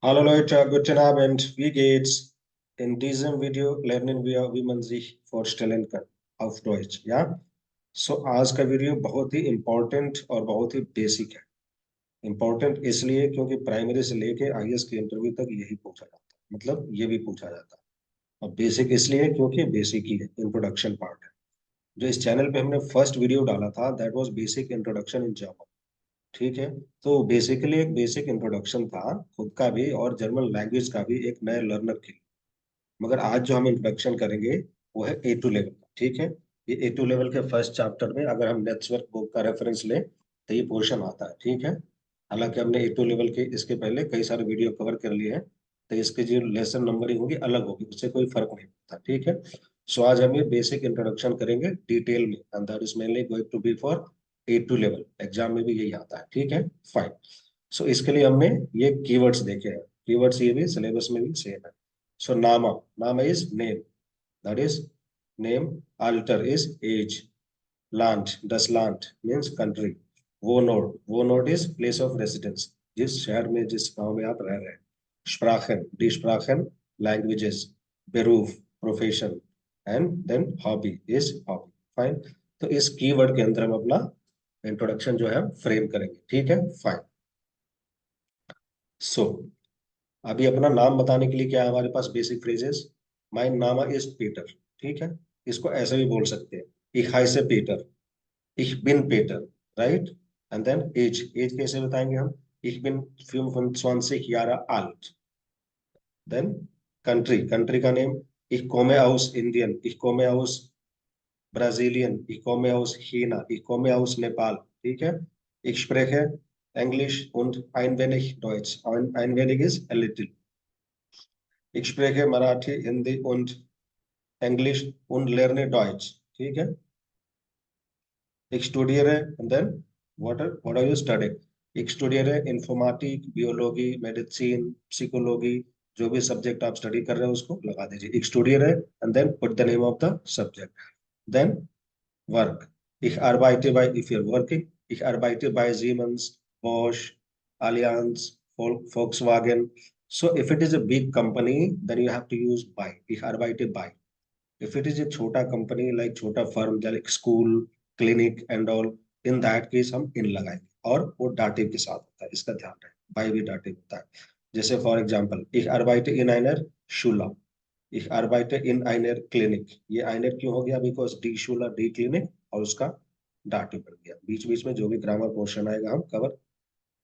Hallo Leute, guten Abend. Wie geht's? In diesem Video lernen wir, wie man sich vorstellen kann auf Deutsch, ja? आज का video बहुत ही important और बहुत ही basic है। Important इसलिए क्योंकि प्राइमरी से लेके आईएएस के इंटरव्यू तक यही पूछा जाता है, मतलब ये भी पूछा जाता है। और बेसिक इसलिए क्योंकि बेसिक ही है, इंट्रोडक्शन पार्ट है। जो इस चैनल पे हमने फर्स्ट वीडियो डाला था that was basic introduction in Java. ठीक है। तो बेसिकली एक बेसिक इंट्रोडक्शन था खुद का भी और जर्मन लैंग्वेज का भी एक नए लर्नर के लिए। मगर आज जो हम इंट्रोडक्शन करेंगे वो है A2 लेवल का। ठीक है। ये A2 लेवल के फर्स्ट चैप्टर में अगर हम नेटवर्क बुक का रेफरेंस लें तो ये पोर्शन आता है। ठीक है। हालांकि हमने A2 लेवल के इसके पहले कई सारे वीडियो कवर कर लिए हैं, तो इसके जो लेसन नंबरिंग होगी अलग होगी, उससे कोई फर्क नहीं पड़ता। ठीक है। सो आज हम ये बेसिक इंट्रोडक्शन करेंगे डिटेल में, and that is mainly going to be for A2 level. Exam में भी यही आता है। ठीक है। फाइन। सो इसके लिए हमने ये कीवर्ड्स देखे हैं। कीवर्ड्स ये भी सिलेबस में भी सेम है। So Nama is name. That is name. Alter is age. Land, das Land means country. Wohnort is place of residence. जिस शहर में जिस गांव में आप रह रहे हैं। Sprachen, die Sprachen, languages. Beruf, profession. And then hobby is hobby. Fine. तो इस कीवर्ड के अंदर हम अपना इंट्रोडक्शन जो है फ्रेम करेंगे। ठीक है। फाइन। सो अभी अपना नाम बताने के लिए क्या है हमारे पास बेसिक फ्रेजेस। माय नामा इज पीटर। ठीक है। इसको ऐसे भी बोल सकते हैं, ich heiße Peter, ich bin Peter, right. And then age, age कैसे बताएंगे हम, ich bin 25 Jahre alt। Then country, country का name, ich komme aus Indien, ich komme aus Brasilien, ich komme aus China, ich komme aus Nepal। ठीक है। ich spreche English und ein wenig Deutsch, ein wenig is a little। Ich spreche Marathi, Hindi und Englisch und lerne Deutsch। ठीक है। Ich studiere and then what are you studying? Ich studiere Informatik, Biologie, Medicine, Psychology। जो भी subject आप study कर रहे हैं उसको लगा दीजिए Ich studiere and then put the name of the subject। Then work, ich arbeite bei, if you're working, ich arbeite bei Siemens, Bosch, Allianz, Volkswagen। So if it is a big company then you have to use by, ich arbeite bei। If it is a छोटा company like छोटा firm like school, clinic and all, in that case हम इन लगाएंगे और वो dative के साथ होता है, इसका ध्यान रहे। बाय भी डाटिव होता है। जैसे for example ich arbeite in einer Schule, ich arbeite in einer Klinik। ये einer क्यों हो गया, because D Schule D clinic और उसका डाटिव बन गया। बीच बीच में जो भी ग्रामर पोर्शन आएगा हम कवर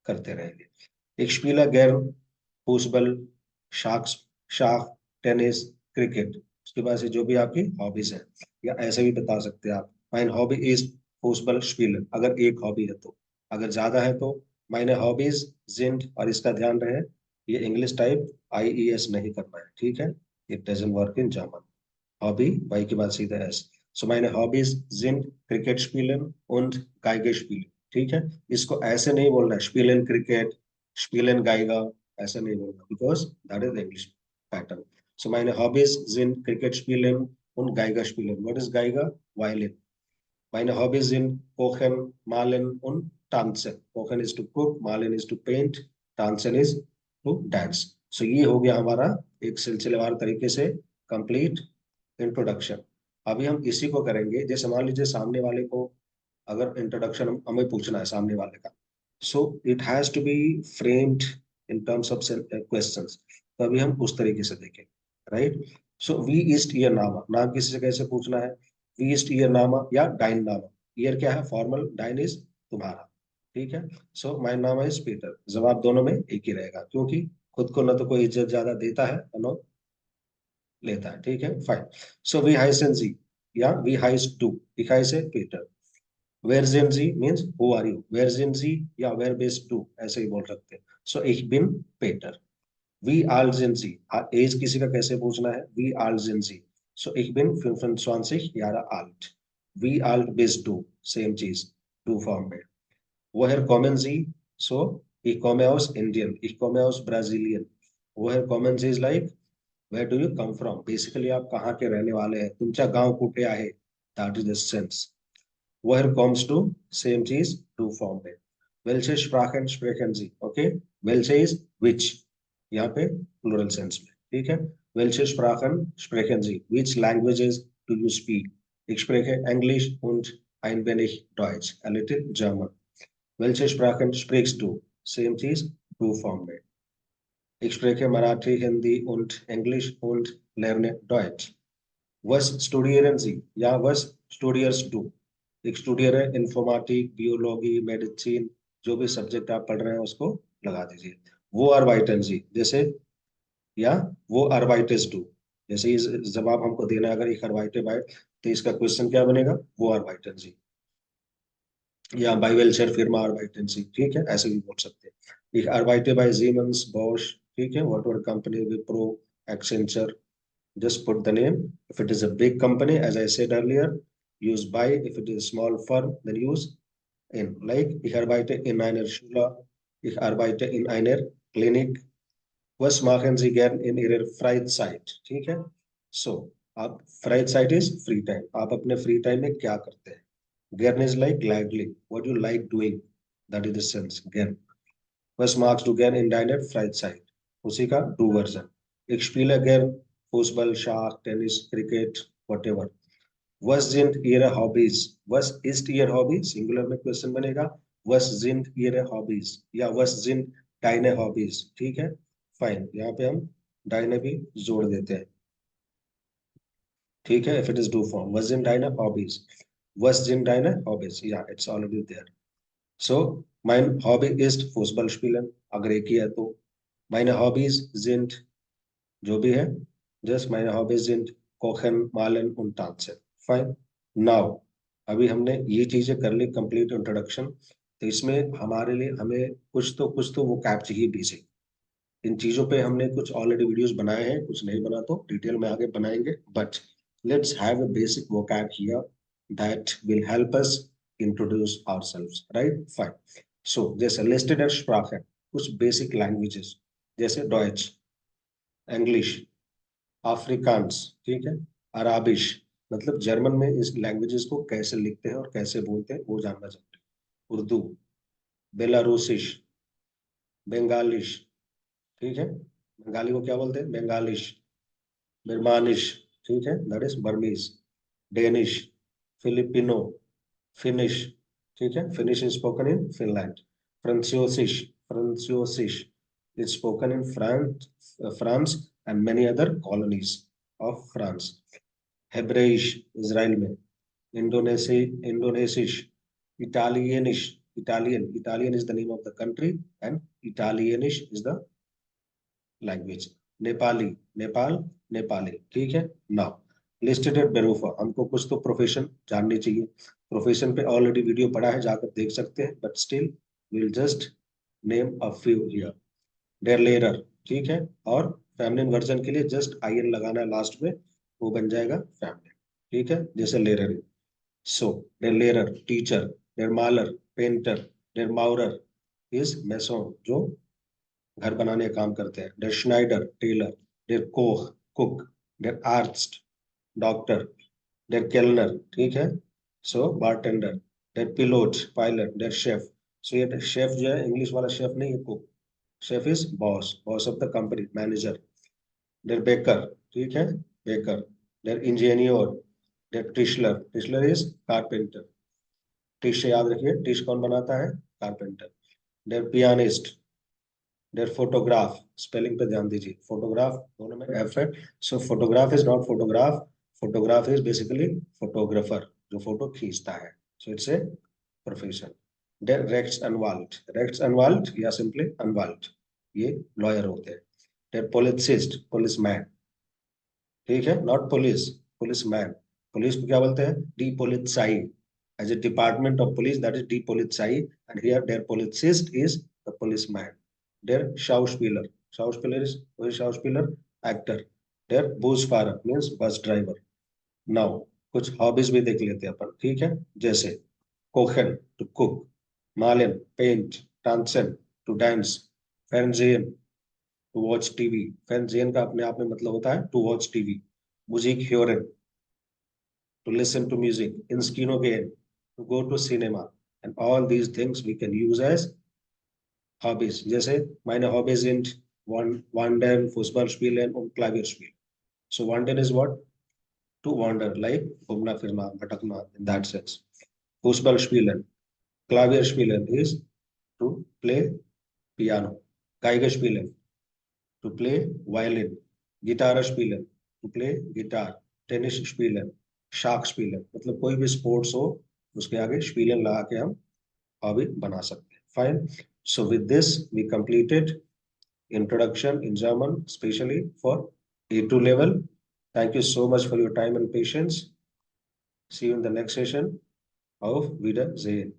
करते रहेंगे। Ich spiele gern football, sharks, shark, tennis, cricket. उसके बाद से जो भी आपकी हॉबीज है, या ऐसे भी बता सकते हैं आप, माइन हॉबी इज फुटबॉल स्पीलन, अगर एक हॉबी है तो। अगर ज्यादा है तो माइने हॉबीज जिंट, और इसका ध्यान रहे ये इंग्लिश टाइप आईईएस नहीं करना है। ठीक है। It doesn't work in German. Hobby Y के बाद सीधा एस। सो माइने हॉबीज जिंट क्रिकेट स्पीलन und Geige spielen। ठीक है। इसको ऐसे नहीं बोलना है स्पीलन क्रिकेट, स्पीलन गाइगा, ऐसा नहीं बोलना, because that is English pattern. So meine Hobbys sind Cricket spielen und Geiger spielen। What is Geiger? Violin। Meine Hobbys sind Kochen, Malen und Tanzen। Kochen is to cook, Malen is to paint, Tanzen is to dance। So ये हो गया हमारा एक सिलसिलेवार तरीके से complete introduction. अभी हम इसी को करेंगे, जैसे मान लीजिए सामने वाले को अगर इंट्रोडक्शन हमें पूछना है सामने वाले का, so it has to be framed in terms of questions. तो अभी हम उस तरीके से देखें, राइट। सो वी ईस्ट ईयर नामा, नाम किसी से कैसे पूछना है, वी ईस्ट ईयर नामा या डाइन नामा। ईयर क्या है फॉर्मल, डाइन इज तुम्हारा। ठीक है। सो माय नामा इज पीटर। जवाब दोनों में एक ही रहेगा, क्योंकि खुद को ना तो कोई इज्जत ज्यादा देता है ना लेता है। ठीक है। फाइन। सो वी हाइसन जी या वी हाइस टू, दिखाई से पीटर। वेयर जिन जी मीन्स हु आर यू, वेयर जिन जी या वेयर बेस टू ऐसे ही बोल सकते हैं। So ich bin Peter। वी आल जिन जी, एज किसी का कैसे पूछना है, वी आल जिन जी। So ich bin 25 Jahre alt। वी आल बेस टू, सेम चीज, टू फॉर्म में। woher kommen Sie? So ich komme aus Indien, ich komme aus Brasilien। woher kommen Sie is like where do you come from, basically आप कहाँ के रहने वाले हैं, तुमचा गांव कुठे आहे, that is the sense. woher kommst du, same चीज टू फॉर्म में। welche Sprachen sprechen Sie? Okay, welche is which, यहाँ पे प्लूरल सेंस में, ठीक है। वेल्चे स्प्राखन स्प्रेखन जी, which languages do you speak? Ich spreche Englisch und ein wenig Deutsch, a little German. Welche Sprachen sprichst du? Same चीज, टू फॉर्म में। Ich spreche Marathi, Hindi und Englisch und lerne Deutsch. Was studieren Sie? Ja, was studierst du? एक स्टूडियर है informatic, biology, medicine, जो भी subject आप पढ़ रहे हैं उसको लगा दीजिए। वो अर्बाइटन जी, जैसे, या वो अर्बाइटेस डू, जैसे ये जवाब हमको देना है अगर एक अर्बाइटे बाय, तो इसका क्वेश्चन क्या बनेगा? वो अर्बाइटन जी, या बाय वेलफेयर फिर्मा अर्बाइटन जी, ठीक है, ऐसे भी बोल सकते हैं। एक अर्बाइटे बाय जीमेंस बॉश, ठीक है, what ever company, Wipro, Accenture, just put the name. If it is a big company, as I said earlier, use by. If it is a small firm, then use in. Like, ich arbeite in einer Schule, ich arbeite in einer Klinik. Was machen Sie gern in Ihrer Freizeit? ठीक है? So, आप Freizeit is free time. आप अपने free time में क्या करते हैं? Gern is like gladly. What you like doing? That is the sense. Gern. Was magst du gern in deiner Freizeit? उसी का do version. Ich spiele gern Fußball, Schach, Tennis, Cricket, whatever. Was sind Ihre Hobbys? Was ist Ihr Hobby? Singular में question बनेगा। Was sind Ihre Hobbys? या was sind deine Hobbys? ठीक है, fine. यहाँ पे हम deine भी जोड़ देते हैं, ठीक है। If it is do form, was sind deine Hobbies? Was sind deine Hobbys? Yeah, it's already there. So, mein Hobby ist Fußball spielen. अगर एक ही है तो meine Hobbys sind, जो भी है, just meine Hobbys sind kochen, malen und tanzen. Fine. Now, अभी हमने ये चीजें कर ली, कंप्लीट इंट्रोडक्शन। तो इसमें हमारे लिए हमें कुछ तो वो कैप चाहिए बेसिक। इन चीजों पे हमने कुछ ऑलरेडी वीडियोस बनाए हैं, कुछ नहीं बना तो डिटेल में आगे बनाएंगे, but let's have a basic vocab here that will help us introduce ourselves, right? Fine. So जैसे लिस्टेड है स्प्राखे, कुछ बेसिक लैंग्वेजेस, जैसे डॉइच, इंग्लिश, अफ्रीकांस, ठीक है, अराबिश, मतलब जर्मन में इस लैंग्वेजेस को कैसे लिखते हैं और कैसे बोलते हैं वो जानना चाहते हैं। उर्दू, बेलारूसिश, बंगालिश, ठीक है, बंगाली को क्या बोलते हैं? बंगालिश, बर्मानिश, ठीक है, that is Burmese, Danish, Filipino, Finnish, ठीक है, Finnish is spoken in Finland, फ्रांसियोसिश, फ्रांसियोसिश is spoken in France and many other colonies of France. Hebrewisch, Israel में, Indonesisch, Italianish, Italian is the name of the country and Italianish is the language. Nepali, Nepal, Nepali, ठीक है। Now listed at बेरूफा, हमको कुछ तो profession जाननी चाहिए। प्रोफेशन पे already video पड़ा है, जाकर देख सकते हैं, but still will just name a few here. Der Lerer, ठीक है, और फेमिनिन वर्जन के लिए जस्ट आई एन लगाना है लास्ट में, वो बन जाएगा फेमिनिन, ठीक है, जैसे लेरर। सो डेर लेरर टीचर, डेर मालर पेंटर, डेर माउरर इज मेसोन, जो घर बनाने का काम करते हैं। डेर श्नाइडर टेलर, डेर कोख कुक, डेर आर्स्ट डॉक्टर, डेर केलनर, ठीक है, सो बारटेंडर, डेर पिलोट पायलट, डेर शेफ। सो ये शेफ जो है इंग्लिश वाला शेफ नहीं है, कुक। शेफ is boss, boss of the company, manager. डेर बेकर, ठीक है, बेकर। डेर इंजीनियर, डेर टिशलर, टिशलर इज कारपेंटर। टिश याद रखिए, टिश कौन बनाता है? कारपेंटर। डेर पियानिस्ट, देयर फोटोग्राफ, स्पेलिंग पे ध्यान दीजिए, फोटोग्राफ दोनों में एफ है। सो फोटोग्राफ इज नॉट फोटोग्राफ, फोटोग्राफ इज बेसिकली फोटोग्राफर, जो फोटो खींचता है। So it's a profession. देयर रेक्ट्स अनवाल्ट, रेक्ट्स अनवाल्ट या सिंपली अनवाल्ट, ये लॉयर होते हैं। देयर पुलिसिस्ट, पुलिसमैन, ठीक है, नॉट पुलिस, पुलिसमैन। पुलिस को क्या बोलते हैं? डीपोलिसाई, as a department of police, that is डीपोलिसाई, एंड हियर देयर पुलिसिस्ट is the policeman. Der Schauspieler. Schauspieler is वही Schauspieler, actor. Der Busfahrer means bus driver. Now कुछ हॉबीज भी देख लेते हैं अपन, ठीक है, जैसे कोखन टू कुक, मालन paint, tanzen to dance, fernsehen to watch TV. fernsehen का अपने आप में मतलब होता है to watch TV. Musik hören to listen to music, ins Kino gehen to go to cinema, and all these things we can use as hobbies. जैसे meine Hobbys sind wandern, Fußball spielen und Klavier spielen. So wandern is what? To wander, like घूमना फिरना भटकना in that sense. Fußball spielen, Klavier spielen is to play piano. Geige spielen, to play violin. Gitarre spielen, to play guitar. Tennis spielen, Schach spielen. मतलब कोई भी sports हो उसके आगे spielen लगा के हम hobby बना सकते हैं. Fine. So with this we completed introduction in German, especially for A2 level. Thank you so much for your time and patience. See you in the next session of Wiedersehen.